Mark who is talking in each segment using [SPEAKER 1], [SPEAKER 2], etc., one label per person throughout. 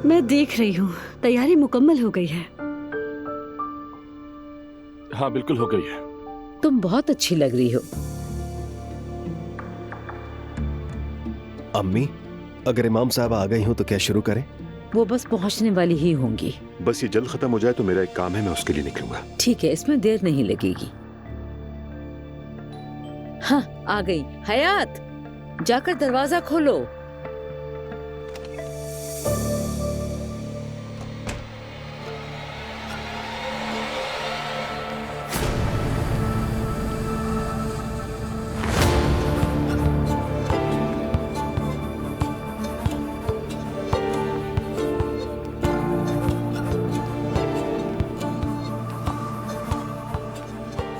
[SPEAKER 1] मैं देख रही हूँ, तैयारी मुकम्मल हो गई है।
[SPEAKER 2] हाँ बिल्कुल हो गई है।
[SPEAKER 3] तुम बहुत अच्छी लग रही हो।
[SPEAKER 4] अम्मी, अगर इमाम साहब आ गई हूं तो क्या शुरू करें?
[SPEAKER 3] वो बस पहुंचने वाली ही होंगी।
[SPEAKER 5] बस ये जल्द खत्म हो जाए तो मेरा एक काम है, मैं उसके लिए निकलूंगा।
[SPEAKER 3] ठीक है, इसमें देर नहीं लगेगी। हाँ, आ गई। हयात, जाकर दरवाजा खोलो।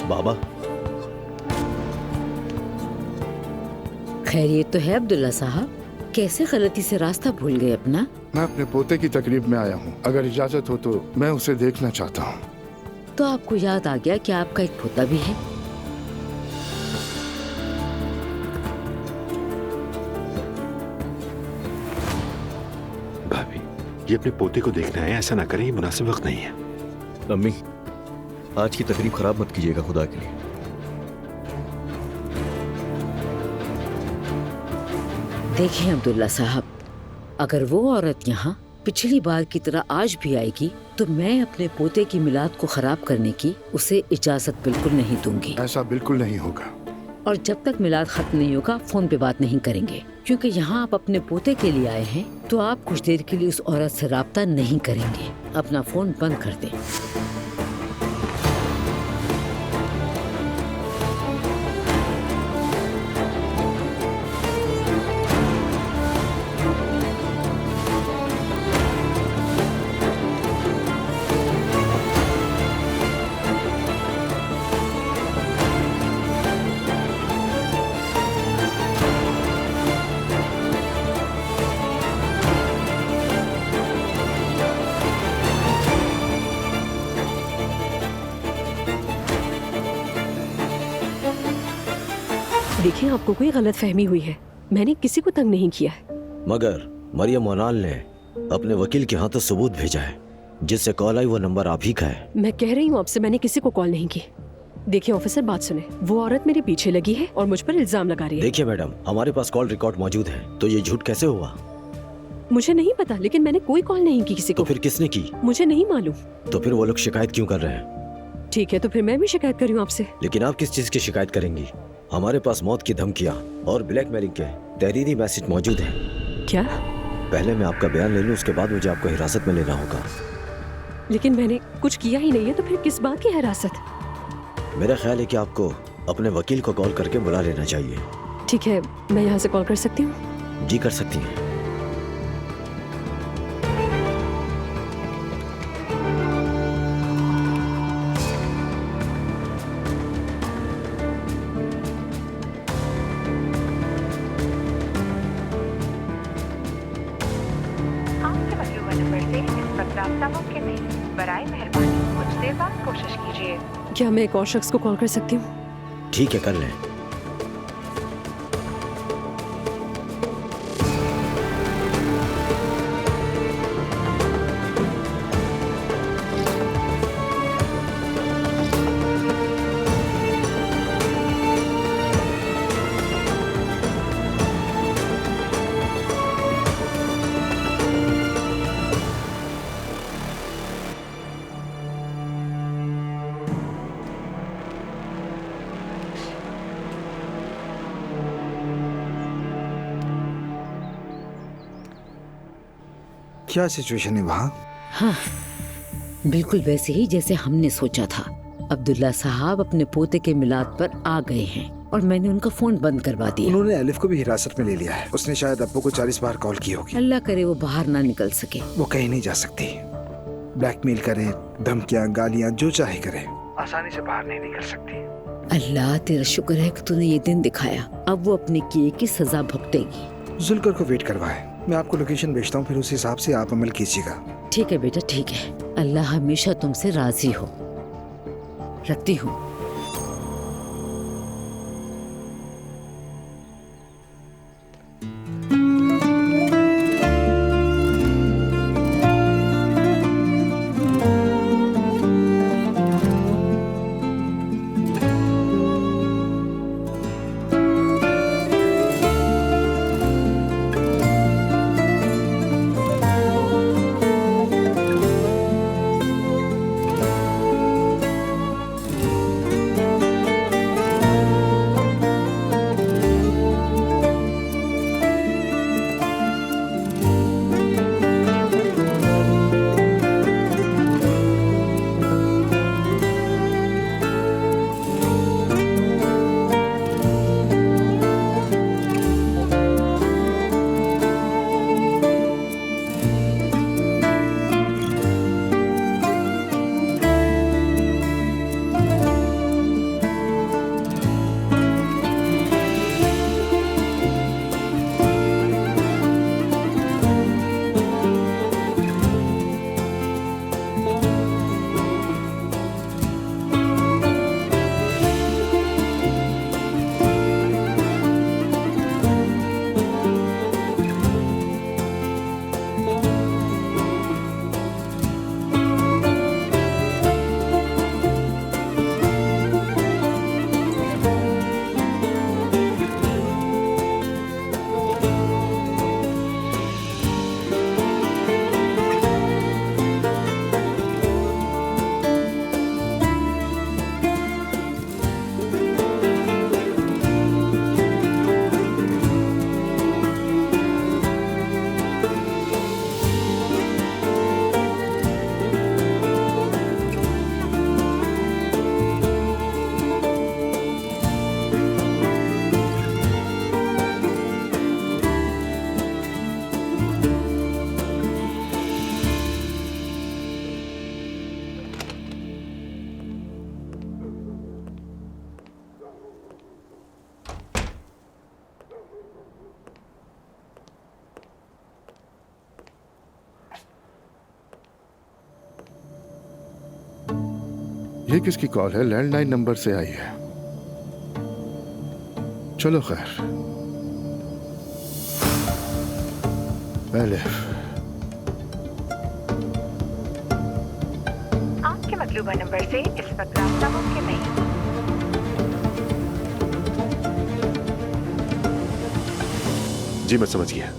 [SPEAKER 4] बाबा,
[SPEAKER 3] खैरियत तो है अब्दुल्ला साहब? कैसे गलती से रास्ता भूल गए अपना?
[SPEAKER 6] मैं अपने पोते की तकरीब में आया हूँ, अगर इजाजत हो तो मैं उसे देखना चाहता हूँ।
[SPEAKER 3] तो आपको याद आ गया कि आपका एक पोता भी है।
[SPEAKER 5] भाभी, ये अपने पोते को देखना है, ऐसा ना करें, ये मुनासिब वक्त नहीं है।
[SPEAKER 4] अम्मी, आज की तकरीब खराब मत कीजिएगा खुदा के लिए।
[SPEAKER 3] देखें अब्दुल्ला साहब, अगर वो औरत यहाँ पिछली बार की तरह आज भी आएगी तो मैं अपने पोते की मिलाद को खराब करने की उसे इजाजत बिल्कुल नहीं दूंगी।
[SPEAKER 6] ऐसा बिल्कुल नहीं होगा।
[SPEAKER 3] और जब तक मिलाद खत्म नहीं होगा फोन पे बात नहीं करेंगे, क्योंकि यहाँ आप अपने पोते के लिए आए हैं तो आप कुछ देर के लिए उस औरत से राब्ता नहीं करेंगे। अपना फोन बंद कर दें।
[SPEAKER 1] देखिए, आपको कोई गलत फहमी हुई है, मैंने किसी को तंग नहीं किया है।
[SPEAKER 7] मगर मरियम मोनाल ने अपने वकील के हाथों सबूत भेजा है, जिससे कॉल आई वो नंबर आप ही का है।
[SPEAKER 1] मैं कह रही हूँ आपसे, मैंने किसी को कॉल नहीं की। देखिए ऑफिसर, बात सुने, वो औरत मेरे पीछे लगी है और मुझ पर इल्जाम लगा रही है।
[SPEAKER 7] देखिए मैडम, हमारे पास कॉल रिकॉर्ड मौजूद है, तो ये झूठ कैसे हुआ?
[SPEAKER 1] मुझे नहीं पता, लेकिन मैंने कोई कॉल नहीं की किसी
[SPEAKER 7] तो
[SPEAKER 1] को।
[SPEAKER 7] फिर किसने की?
[SPEAKER 1] मुझे नहीं मालूम।
[SPEAKER 7] तो फिर वो लोग शिकायत क्यों कर रहे हैं?
[SPEAKER 1] ठीक है, तो फिर मैं भी शिकायत कर रही हूँ आपसे।
[SPEAKER 7] लेकिन आप किस चीज की शिकायत करेंगी? हमारे पास मौत की धमकियाँ और ब्लैकमेलिंग के तहरीरी मैसेज मौजूद है।
[SPEAKER 1] क्या?
[SPEAKER 7] पहले मैं आपका बयान ले लूं, उसके बाद मुझे आपको हिरासत में लेना होगा।
[SPEAKER 1] लेकिन मैंने कुछ किया ही नहीं है, तो फिर किस बात की हिरासत?
[SPEAKER 7] मेरा ख्याल है कि आपको अपने वकील को कॉल करके बुला लेना चाहिए।
[SPEAKER 1] ठीक है, मैं यहाँ से कॉल कर सकती हूँ?
[SPEAKER 7] जी कर सकती हैं।
[SPEAKER 8] आपके वकील वाले नंबर से इस वक्त राब्ता मुमकिन नहीं। बराए मेहरबानी कुछ देर बाद कोशिश कीजिए।
[SPEAKER 1] क्या मैं एक और शख्स को कॉल कर सकती हूँ?
[SPEAKER 7] ठीक है, कर लें।
[SPEAKER 6] क्या सिचुएशन है वहाँ?
[SPEAKER 3] हाँ, बिल्कुल वैसे ही जैसे हमने सोचा था। अब्दुल्ला साहब अपने पोते के मिलाद पर आ गए हैं और मैंने उनका फोन बंद करवा दिया।
[SPEAKER 9] उन्होंने अलिफ को भी हिरासत में ले लिया है। उसने शायद अब्बू को 40 बार कॉल की होगी।
[SPEAKER 3] अल्लाह करे वो बाहर ना निकल सके।
[SPEAKER 9] वो कहीं नहीं जा सकती। ब्लैकमेल करे, धमकियाँ, गालियाँ जो चाहे करे, आसानी से बाहर नहीं निकल सकती।
[SPEAKER 3] अल्लाह तेरा शुक्र है कि तूने ये दिन दिखाया। अब वो अपने किए की सजा भुगतेगी।
[SPEAKER 9] जुल्कर को वेट करवाए। मैं आपको लोकेशन भेजता हूँ, फिर उस हिसाब से आप अमल कीजिएगा।
[SPEAKER 3] ठीक है बेटा, ठीक है। अल्लाह हमेशा तुमसे राजी हो। रखती हूँ।
[SPEAKER 6] ये किसकी कॉल है? लैंडलाइन नंबर से आई है। चलो खैर। एलिफ,
[SPEAKER 8] आपके मतलूबा नंबर से इस वक्त रास्ता मुमकिन नहीं।
[SPEAKER 5] जी मैं समझ गया।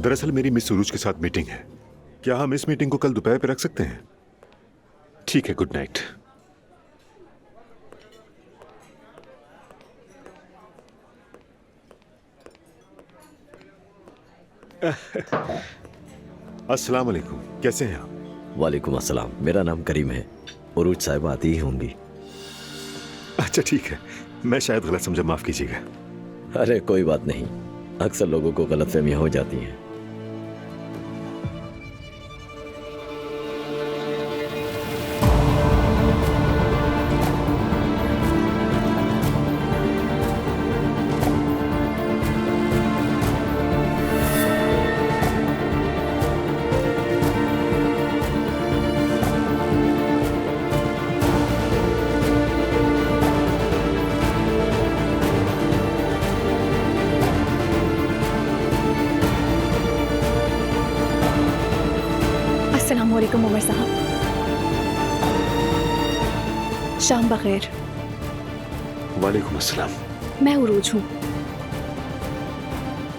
[SPEAKER 5] दरअसल मेरी मिस सुरूज के साथ मीटिंग है। क्या हम इस मीटिंग को कल दोपहर पे रख सकते हैं? ठीक है, गुड नाइट। अस्सलाम वालेकुम, कैसे हैं आप?
[SPEAKER 7] वालेकुम अस्सलाम, मेरा नाम करीम है। उरूज साहिब आती ही होंगी।
[SPEAKER 5] अच्छा ठीक है, मैं शायद गलत समझा, माफ कीजिएगा।
[SPEAKER 7] अरे कोई बात नहीं, अक्सर लोगों को गलतफहमियां हो जाती हैं।
[SPEAKER 10] अस्सलाम वालेकुम उमर साहब। शाम बखैर।
[SPEAKER 5] वालेकुम अस्सलाम।
[SPEAKER 10] मैं उरूज हूँ।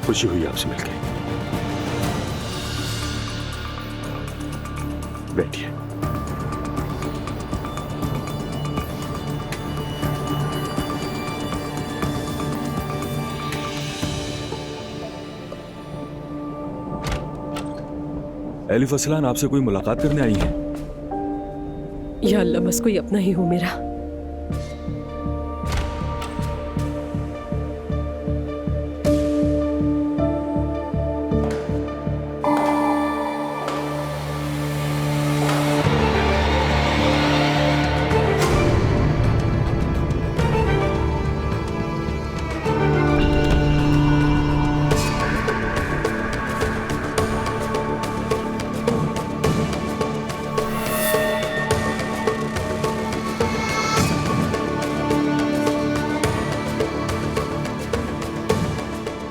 [SPEAKER 5] खुशी हुई आपसे मिलकर। बैठिए।
[SPEAKER 2] एलिफ असलान आपसे कोई मुलाकात करने आई है?
[SPEAKER 1] या अल्लाह, बस कोई अपना ही हो मेरा।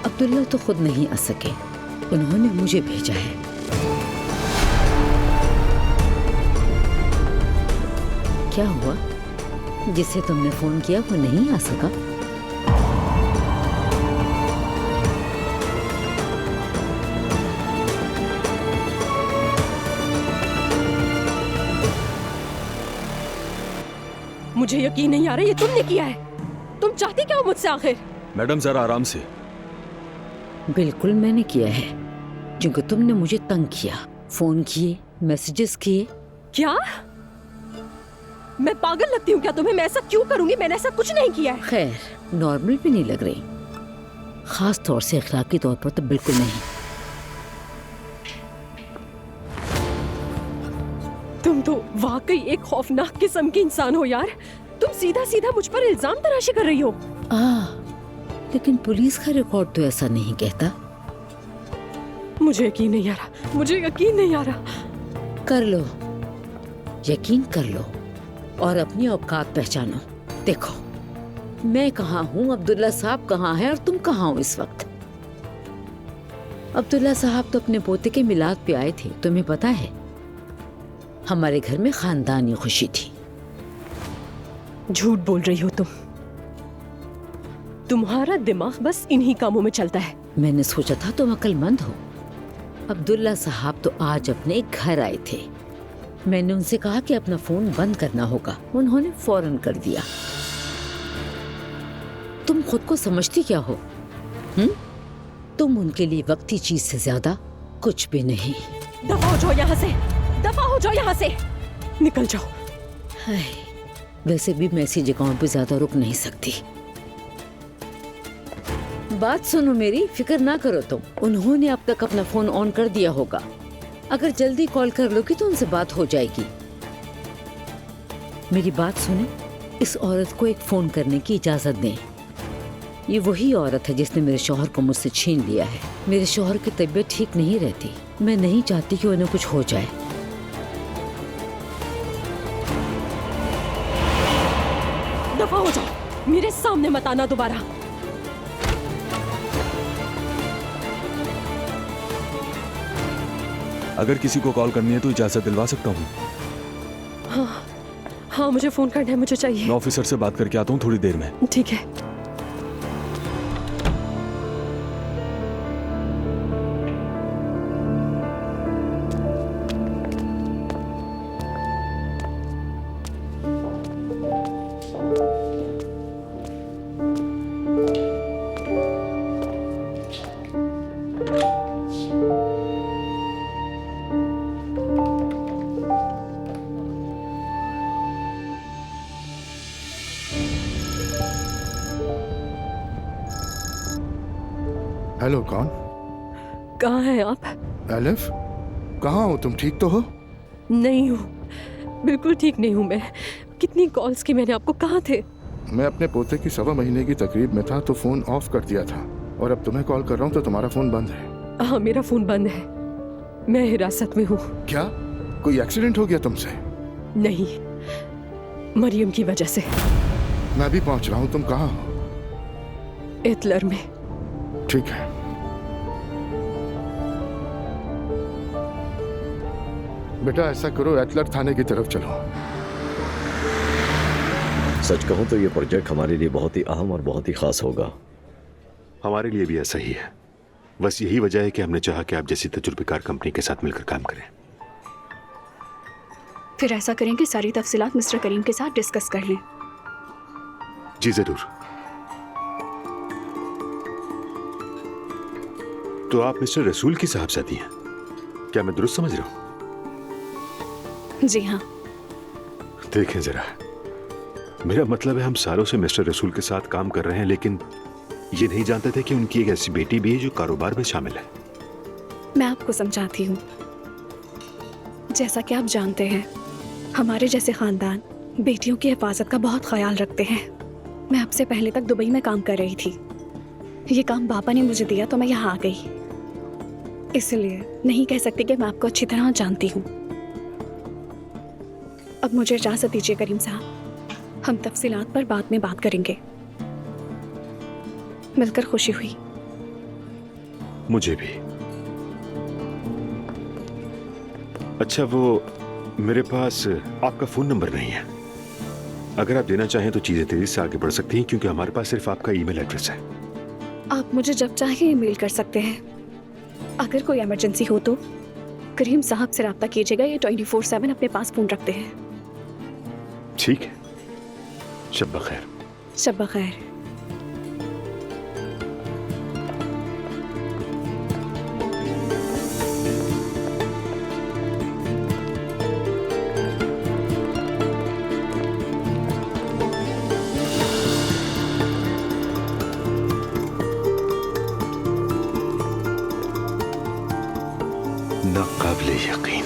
[SPEAKER 3] अब्दुल्ला तो खुद नहीं आ सके, उन्होंने मुझे भेजा है। क्या हुआ? जिसे तुमने फोन किया वो नहीं आ सका?
[SPEAKER 1] मुझे यकीन नहीं आ रहा ये तुमने किया है। तुम चाहती क्या हो मुझसे आखिर?
[SPEAKER 2] मैडम जरा आराम से।
[SPEAKER 3] बिल्कुल मैंने किया है, क्योंकि तुमने मुझे तंग किया, फोन किए, मैसेजेस किए।
[SPEAKER 1] क्या मैं पागल लगती हूँ क्या तुम्हें? मैं ऐसा क्यों करूंगी? मैंने ऐसा कुछ नहीं किया है।
[SPEAKER 3] खैर, नॉर्मल भी नहीं लग रही, खास तौर से अखलाकी तौर पर तो बिल्कुल नहीं।
[SPEAKER 1] तुम तो वाकई एक खौफनाक किस्म की इंसान हो यार। तुम सीधा सीधा मुझ पर इल्जाम तराशी कर रही हो।
[SPEAKER 3] लेकिन पुलिस का रिकॉर्ड तो ऐसा नहीं कहता।
[SPEAKER 1] मुझे यकीन नहीं आ रहा, मुझे यकीन नहीं आ रहा।
[SPEAKER 3] कर लो, यकीन कर लो और अपनी औकात पहचानो। देखो मैं कहाँ हूँ, अब्दुल्ला साहब कहाँ है और तुम कहाँ हो इस वक्त। अब्दुल्ला साहब तो अपने पोते के मिलाद पे आए थे, तुम्हें पता है। हमारे घर में खानदानी खुशी थी।
[SPEAKER 1] झूठ बोल रही हो तुम। तुम्हारा दिमाग बस इन्हीं कामों में चलता है।
[SPEAKER 3] मैंने सोचा था तुम अक्लमंद हो। अब्दुल्ला साहब तो आज अपने घर आए थे। मैंने उनसे कहा कि अपना फोन बंद करना होगा, उन्होंने फौरन कर दिया। तुम खुद को समझती क्या हो? तुम उनके लिए वक्ती चीज से ज्यादा कुछ भी नहीं।
[SPEAKER 1] दफा हो जाओ यहाँ से, दफा हो जाओ यहाँ से, निकल जाओ।
[SPEAKER 3] वैसे भी मैं ऐसी जगहों पे ज्यादा रुक नहीं सकती। बात सुनो मेरी, फिक्र ना करो तुम। उन्होंने अब तक अपना फोन ऑन कर दिया होगा। अगर जल्दी कॉल कर लोगी तो उनसे बात हो जाएगी। मेरी बात सुने, इस औरत को एक फोन करने की इजाजत दें। ये वही औरत है जिसने मेरे शौहर को मुझसे छीन लिया है। मेरे शौहर की तबीयत ठीक नहीं रहती, मैं नहीं चाहती कि उन्हें कुछ हो जाए।
[SPEAKER 1] दफा हो जाओ, मेरे सामने मत आना दोबारा।
[SPEAKER 2] अगर किसी को कॉल करनी है तो इजाजत दिलवा सकता हूँ।
[SPEAKER 1] हाँ, मुझे फोन करना है, मुझे चाहिए।
[SPEAKER 2] मैं ऑफिसर से बात करके आता हूँ थोड़ी देर में।
[SPEAKER 1] ठीक है।
[SPEAKER 6] हेलो, कौन?
[SPEAKER 1] कहाँ हैं आप?
[SPEAKER 6] एलिफ, कहाँ हो तुम? ठीक तो हो?
[SPEAKER 1] नहीं हूँ, बिल्कुल ठीक नहीं हूँ मैं। कितनी कॉल्स की मैंने आपको, कहाँ थे?
[SPEAKER 6] मैं अपने पोते की 1.25 महीने की तकरीब में था तो फोन ऑफ कर दिया था, और अब तुम्हें कॉल कर रहा हूँ तो तुम्हारा फोन बंद है।
[SPEAKER 1] हाँ, मेरा फोन बंद है, मैं हिरासत में हूँ।
[SPEAKER 6] क्या कोई एक्सीडेंट हो गया तुमसे?
[SPEAKER 1] नहीं, मरियम की वजह से।
[SPEAKER 6] मैं भी पहुंच रहा हूँ, तुम कहाँ हो?
[SPEAKER 1] एतलर में।
[SPEAKER 6] ठीक है। बेटा ऐसा करो, एतलर थाने की तरफ चलो।
[SPEAKER 7] सच कहूं तो ये प्रोजेक्ट हमारे लिए बहुत ही अहम और बहुत ही खास होगा।
[SPEAKER 5] हमारे लिए भी ऐसा ही है। बस यही वजह है कि हमने चाहा कि आप जैसी तजुर्बेकार कंपनी के साथ मिलकर काम करें।
[SPEAKER 10] फिर ऐसा करें कि सारी तफसीलात मिस्टर करीम के साथ डिस्कस कर लें।
[SPEAKER 5] जी जरूर। तो आप मिस्टर रसूल की साहबजादी हैं, क्या मैं दुरुस्त समझ रहा हूं?
[SPEAKER 10] जी हाँ।
[SPEAKER 5] देखें जरा, मेरा मतलब है हम सालों से मिस्टर रसूल के साथ काम कर रहे हैं, लेकिन ये नहीं जानते थे कि उनकी एक ऐसी बेटी भी है जो कारोबार में शामिल है।
[SPEAKER 10] मैं आपको समझाती हूँ। जैसा कि आप जानते हैं, हमारे जैसे खानदान बेटियों की हिफाजत का बहुत ख्याल रखते हैं। मैं आपसे पहले तक दुबई में काम कर रही थी। ये काम पापा ने मुझे दिया तो मैं यहाँ आ गई, इसलिए नहीं कह सकती कि मैं आपको अच्छी तरह जानती हूँ। अब मुझे इजाजत दीजिए करीम साहब, हम तफसीलात पर बाद में बात करेंगे। मिलकर खुशी हुई।
[SPEAKER 5] मुझे भी। अच्छा, वो मेरे पास आपका फोन नंबर नहीं है। अगर आप देना चाहें तो चीजें तेजी से आगे बढ़ सकती हैं, क्योंकि हमारे पास सिर्फ आपका ईमेल एड्रेस है।
[SPEAKER 10] आप मुझे जब चाहे ईमेल कर सकते हैं। अगर कोई इमरजेंसी हो तो करीम साहब से रब्ता कीजिएगा, ये 24/7 अपने पास फोन रखते हैं।
[SPEAKER 5] ठीक है, शब बखैर।
[SPEAKER 10] शब बखैर।
[SPEAKER 5] नाकाबिले यकीन।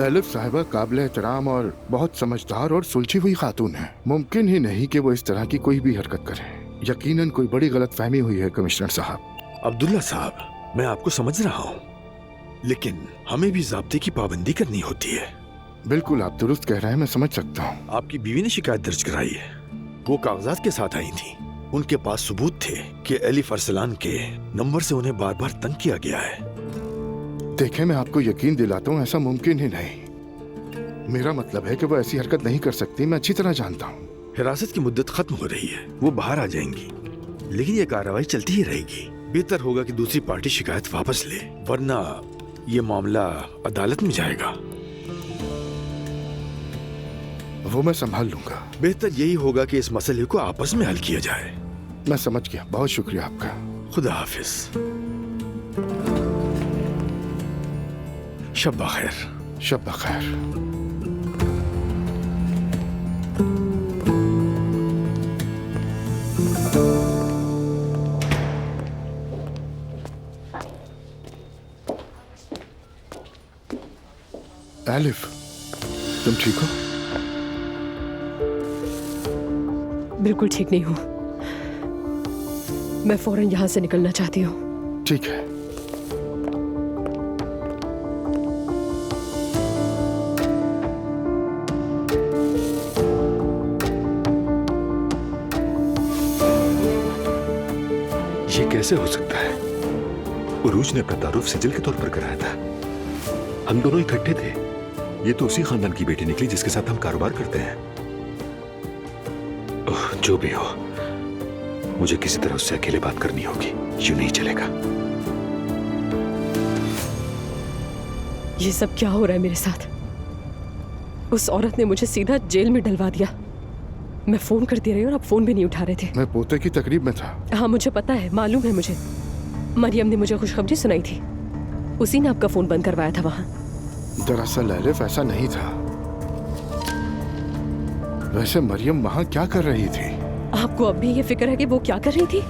[SPEAKER 6] एलिफ साहिबा काबिल एहतराम और बहुत समझदार और सुलझी हुई खातून है। मुमकिन ही नहीं कि वो इस तरह की कोई भी हरकत करे। यकीनन कोई बड़ी गलतफहमी हुई है कमिश्नर साहब।
[SPEAKER 11] अब्दुल्ला साहब, मैं आपको समझ रहा हूँ, लेकिन हमें भी ज़ाब्ते की पाबंदी करनी होती है।
[SPEAKER 6] बिल्कुल, आप दुरुस्त कह रहे हैं, मैं समझ सकता हूँ।
[SPEAKER 11] आपकी बीवी ने शिकायत दर्ज कराई है। वो कागजात के साथ आई थी। उनके पास सबूत थे कि एलिफ अरसलान के नंबर से उन्हें बार बार तंग किया गया है।
[SPEAKER 6] देखें, मैं आपको यकीन दिलाता हूँ, ऐसा मुमकिन ही नहीं। मेरा मतलब है कि वो ऐसी हरकत नहीं कर सकती, मैं अच्छी तरह जानता हूँ।
[SPEAKER 11] हिरासत की मुद्दत खत्म हो रही है, वो बाहर आ जाएंगी, लेकिन ये कार्रवाई चलती ही रहेगी। बेहतर होगा कि दूसरी पार्टी शिकायत वापस ले, वरना ये मामला अदालत में जाएगा।
[SPEAKER 6] वो मैं संभाल लूंगा।
[SPEAKER 11] बेहतर यही होगा कि इस मसले को आपस में हल किया जाए।
[SPEAKER 6] मैं समझ गया, बहुत शुक्रिया आपका।
[SPEAKER 11] खुदा हाफिज। शब बखैर।
[SPEAKER 6] शब बखैर। एलिफ, तुम ठीक हो?
[SPEAKER 1] बिल्कुल ठीक नहीं हूँ। मैं फौरन यहाँ से निकलना चाहती हूँ।
[SPEAKER 6] ठीक है।
[SPEAKER 5] कैसे हो सकता है? उरूज ने अपना तारुफ सिजिल के तौर पर कराया था। हम दोनों इकट्ठे थे। ये तो उसी खानदान की बेटी निकली जिसके साथ हम कारोबार करते हैं। ओह, जो भी हो, मुझे किसी तरह उससे अकेले बात करनी होगी। यूं नहीं चलेगा।
[SPEAKER 1] ये सब क्या हो रहा है मेरे साथ? उस औरत ने मुझे सीधा जेल में डलवा दिया। मैं फोन करती रही और आप फोन भी नहीं उठा रहे थे।
[SPEAKER 6] मैं पोते की तकरीब में था।
[SPEAKER 1] हाँ मुझे पता है, मालूम है मुझे। मरियम ने मुझे खुशखबरी सुनाई थी, उसी ने आपका फोन बंद करवाया था वहां।
[SPEAKER 6] दरअसल एलिफ ऐसा नहीं था। वैसे मरियम वहां क्या कर रही थी?
[SPEAKER 1] आपको अब भी ये फिक्र है कि वो क्या कर रही थी?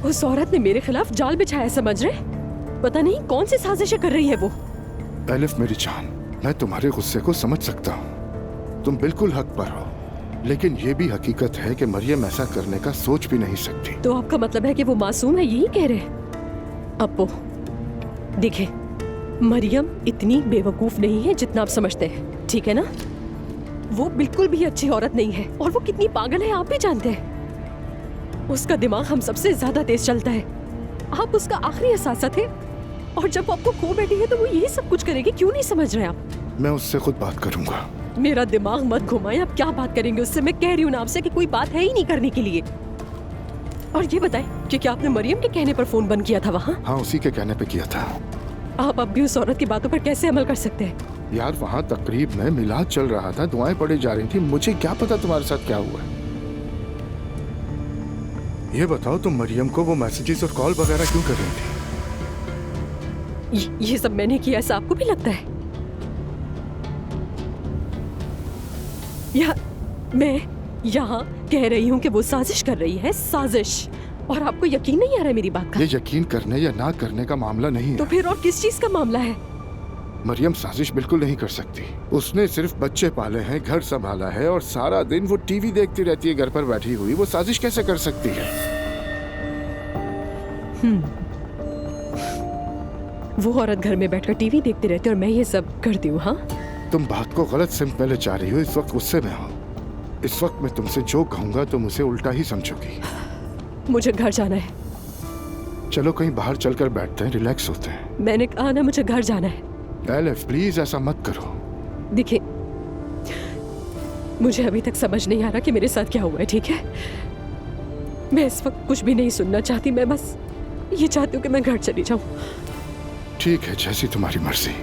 [SPEAKER 1] उस औरत ने मेरे खिलाफ जाल बिछाया, समझ रहे? पता नहीं कौन सी साजिशें कर रही है वो।
[SPEAKER 6] एलिफ मेरी जान, मैं तुम्हारे गुस्से को समझ सकता हूँ। तुम बिल्कुल हक पर हो, लेकिन ये भी हकीकत है कि मरियम ऐसा करने का सोच भी नहीं सकती।
[SPEAKER 1] तो आपका मतलब है कि वो मासूम है, यही कह रहे हैं? अप्पो देखिए, मरियम इतनी बेवकूफ नहीं है जितना आप समझते हैं, ठीक है ना? वो बिल्कुल भी अच्छी औरत नहीं है, और वो कितनी पागल है आप भी जानते हैं। उसका दिमाग हम सबसे ज्यादा तेज चलता है। आप उसका आखिरी असासा थे, और जब आपको खो बैठी है तो वो यही सब कुछ करेगी। क्यों नहीं समझ रहे आप?
[SPEAKER 6] मैं उससे खुद बात करूंगा।
[SPEAKER 1] मेरा दिमाग मत घुमाएं। आप क्या बात करेंगे उससे? मैं कह रही हूँ ना आपसे कि कोई बात है ही नहीं करने के लिए। और ये बताएं कि क्या आपने मरियम के कहने पर फोन बंद किया था वहाँ?
[SPEAKER 6] हाँ, उसी के कहने पे किया था।
[SPEAKER 1] आप अब भी उस औरत की बातों पर कैसे अमल कर सकते हैं?
[SPEAKER 6] यार, वहाँ तकरीब में मिलाद चल रहा था, दुआएं पड़ी जा रही थी। मुझे क्या पता तुम्हारे साथ क्या हुआ है। ये बताओ, तुम मरियम को वो मैसेजेस और कॉल वगैरह क्यों कर रही थी?
[SPEAKER 1] ये सब मैंने किया, ऐसा आपको भी लगता है? या मैं यहाँ कह रही हूँ कि वो साजिश कर रही है, साजिश, और आपको यकीन नहीं आ रहा है मेरी बात का?
[SPEAKER 6] ये यकीन करने या ना करने का मामला नहीं है।
[SPEAKER 1] तो फिर और किस चीज का मामला है?
[SPEAKER 6] मरियम साजिश बिल्कुल नहीं कर सकती। उसने सिर्फ बच्चे पाले हैं, घर संभाला है, और सारा दिन वो टीवी देखती रहती है घर पर बैठी हुई। वो साजिश कैसे कर सकती है?
[SPEAKER 1] वो औरत घर में बैठकर टीवी देखती रहती है और मैं ये सब करती हूँ। हाँ,
[SPEAKER 6] तुम बात को गलत सिमत में ले जा रही हो। इस वक्त गुस्से में हो। इस वक्त मैं तुमसे जो कहूंगा तुम उसे उल्टा ही समझोगी।
[SPEAKER 1] मुझे घर जाना है।
[SPEAKER 6] चलो कहीं बाहर चलकर बैठते हैं, रिलैक्स होते हैं।
[SPEAKER 1] मैंने कहा ना, मुझे घर जाना है।
[SPEAKER 6] एलिफ प्लीज ऐसा मत करो।
[SPEAKER 1] देखिए, मुझे अभी तक समझ नहीं आ रहा कि मेरे साथ क्या हुआ है, ठीक है? मैं इस वक्त कुछ भी नहीं सुनना चाहती। मैं बस ये चाहती हूँ कि मैं घर चली जाऊँ।
[SPEAKER 6] ठीक है, जैसी तुम्हारी मर्जी।